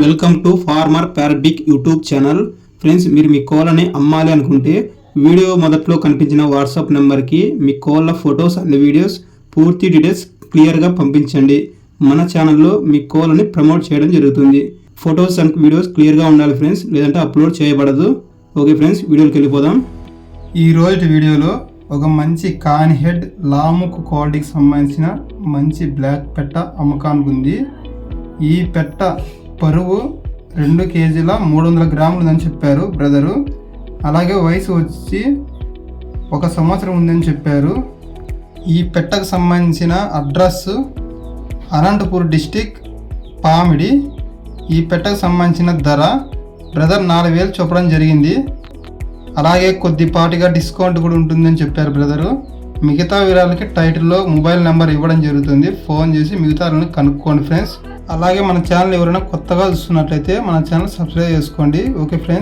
Welcome to farmer పారాడిక్ YouTube channel. Friends, మీరు మీ కోళ్ళని అమ్మాలి అనుకుంటే వీడియో మొదట్లో కనిపించిన వాట్సాప్ నెంబర్కి మీ కోళ్ళ ఫొటోస్ అండ్ వీడియోస్ పూర్తి డీటెయిల్స్ క్లియర్గా పంపించండి. మన ఛానల్లో మీ కోళ్ళని ప్రమోట్ చేయడం జరుగుతుంది. ఫొటోస్ అండ్ వీడియోస్ క్లియర్గా ఉండాలి ఫ్రెండ్స్, లేదంటే అప్లోడ్ చేయబడదు. ఓకే ఫ్రెండ్స్, వీడియోకి వెళ్ళిపోదాం. ఈ రోజు వీడియోలో ఒక మంచి కాన్ హెడ్ లాముక్ క్వాలిటీకి సంబంధించిన మంచి బ్లాక్ పెట్ట అమ్మకానికి ఉంది. ఈ పెట్ట బరువు 2 కేజీల 300 గ్రాములు అని చెప్పారు బ్రదరు. అలాగే వయసు వచ్చి 1 సంవత్సరం ఉందని చెప్పారు. ఈ పెట్టకు సంబంధించిన అడ్రస్ అనంతపూర్ డిస్టిక్ పామిడి. ఈ పెట్టకు సంబంధించిన ధర బ్రదర్ 4,000 చెప్పడం జరిగింది. అలాగే కొద్దిపాటిగా డిస్కౌంట్ కూడా ఉంటుందని చెప్పారు బ్రదరు. మిగతా వివరాలకి టైటిల్లో మొబైల్ నెంబర్ ఇవ్వడం జరుగుతుంది. ఫోన్ చేసి మిగతాలను కనుక్కోండి ఫ్రెండ్స్. అలాగే మన ఛానల్ ఎవరైనా కొత్తగా చూస్తున్నట్లయితే మన ఛానల్ సబ్స్క్రైబ్ చేసుకోండి. Okay friends.